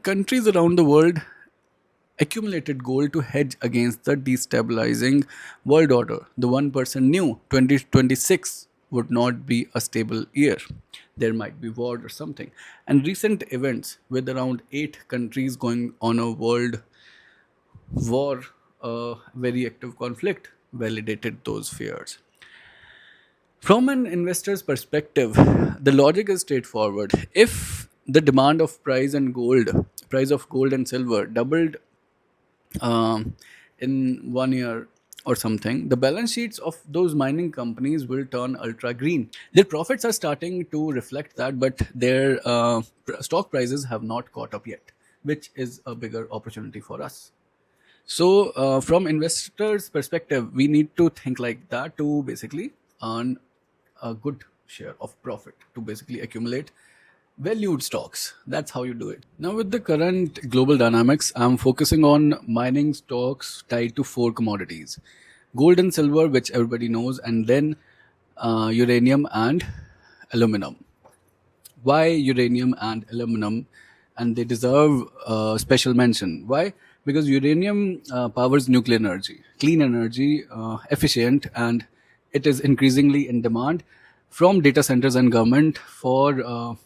Countries around the world accumulated gold to hedge against the destabilizing world order. The one person knew 2026 would not be a stable year. There might be war or something. And recent events with around 8 countries going on a world war, a very active conflict, validated those fears. From an investor's perspective, the logic is straightforward. If the demand of price of gold and silver doubled in 1 year or something, the balance sheets of those mining companies will turn ultra green. Their profits are starting to reflect that, but their stock prices have not caught up yet, which is a bigger opportunity for us. So, from investors' perspective, we need to think like that to basically earn a good share of profit to basically accumulate valued stocks. That's how you do it. Now, with the current global dynamics, I'm focusing on mining stocks tied to 4 commodities: gold and silver, which everybody knows, and then uranium and aluminum. Why uranium and aluminum? And they deserve special mention. Why? Because uranium powers nuclear energy, clean energy, efficient, and it is increasingly in demand from data centers and government for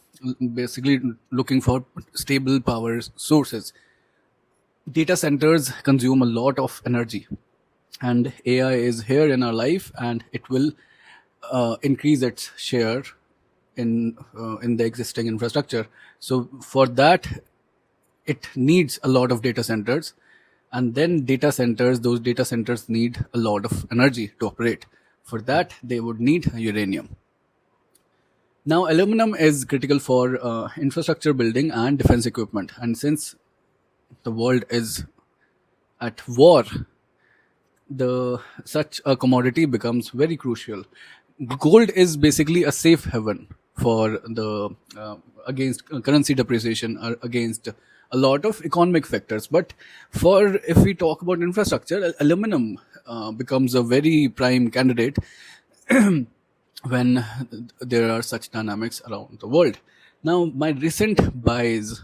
basically looking for stable power sources. Data centers consume a lot of energy, and AI is here in our life, and it will increase its share in the existing infrastructure. So for that, it needs a lot of data centers, and then those data centers need a lot of energy to operate. For that, they would need uranium. Now, aluminum is critical for infrastructure building and defense equipment. And since the world is at war, the such a commodity becomes very crucial. Gold is basically a safe haven for the against currency depreciation or against a lot of economic factors. But for if we talk about infrastructure, aluminum becomes a very prime candidate when there are such dynamics around the world. Now, my recent buys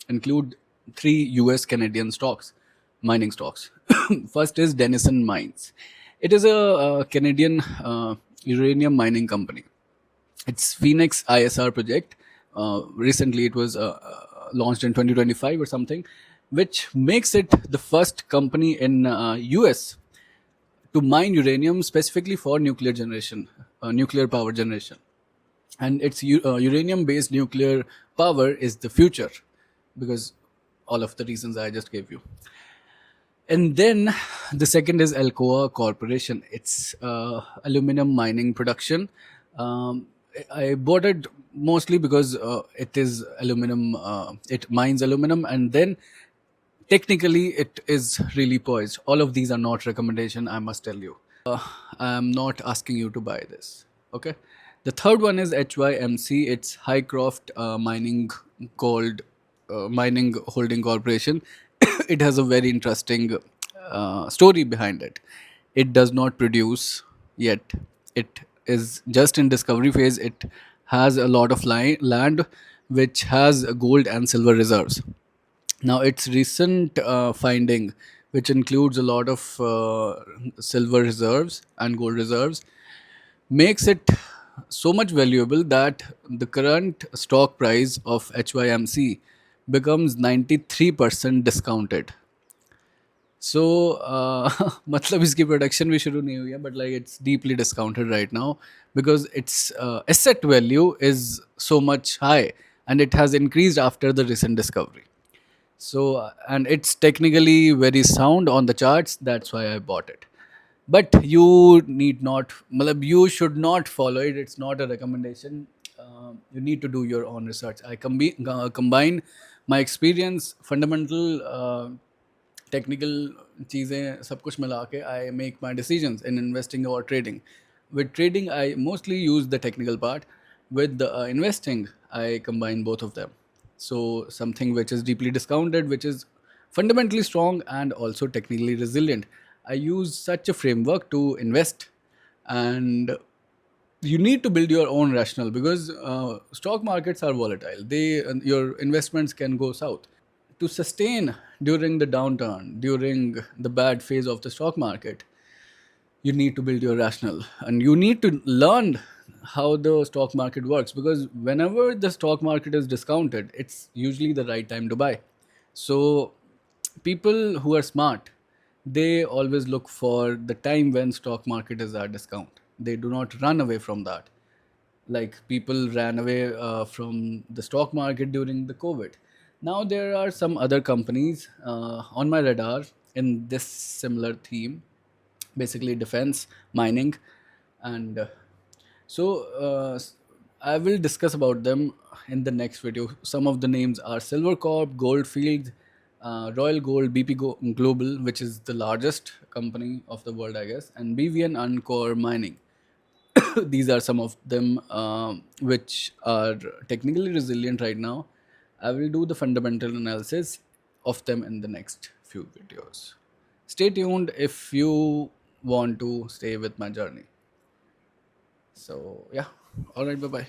include 3 US Canadian stocks, mining stocks. First is Denison Mines. It is a Canadian uranium mining company. It's Phoenix ISR project. Recently, it was launched in 2025 or something, which makes it the first company in US to mine uranium specifically for nuclear generation, nuclear power generation. And its uranium based nuclear power is the future because all of the reasons I just gave you. And then the second is Alcoa Corporation. It's aluminum mining production. I bought it mostly because it is aluminum, it mines aluminum, and then technically it is really poised. All of these are not recommendation, I must tell you. I'm not asking you to buy this. Okay. The third one is HYMC. It's Highcroft Mining Holding Corporation. It has a very interesting story behind it. It does not produce yet. It is just in discovery phase. It has a lot of land which has gold and silver reserves. Now, its recent finding, which includes a lot of silver reserves and gold reserves, makes it so much valuable that the current stock price of HYMC becomes 93% discounted. So मतलब इसकी production भी शुरू नहीं हुई है, but like it's deeply discounted right now because its asset value is so much high and it has increased after the recent discovery. So and it's technically very sound on the charts. That's why I bought it. But you need not, matlab, you should not follow it. It's not a recommendation. You need to do your own research. I combine my experience, fundamental, technical चीज़ें सब कुछ मिला के I make my decisions in investing or trading. With trading, I mostly use the technical part. With the investing, I combine both of them. So something which is deeply discounted, which is fundamentally strong and also technically resilient. I use such a framework to invest, and You need to build your own rationale because stock markets are volatile. Your investments can go south. To sustain during the downturn, during the bad phase of the stock market, you need to build your rationale and you need to learn how the stock market works, because whenever the stock market is discounted, it's usually the right time to buy. So people who are smart, they always look for the time when stock market is at discount. They do not run away from that, like people ran away from the stock market during the COVID. Now there are some other companies on my radar in this similar theme, basically defense, mining, and I will discuss about them in the next video. Some of the names are Silvercorp, Goldfields, Royal Gold, Global, which is the largest company of the world, I guess, and BVN Encore Mining. These are some of them which are technically resilient right now. I will do the fundamental analysis of them in the next few videos. Stay tuned if you want to stay with my journey. So, yeah. All right. Bye bye.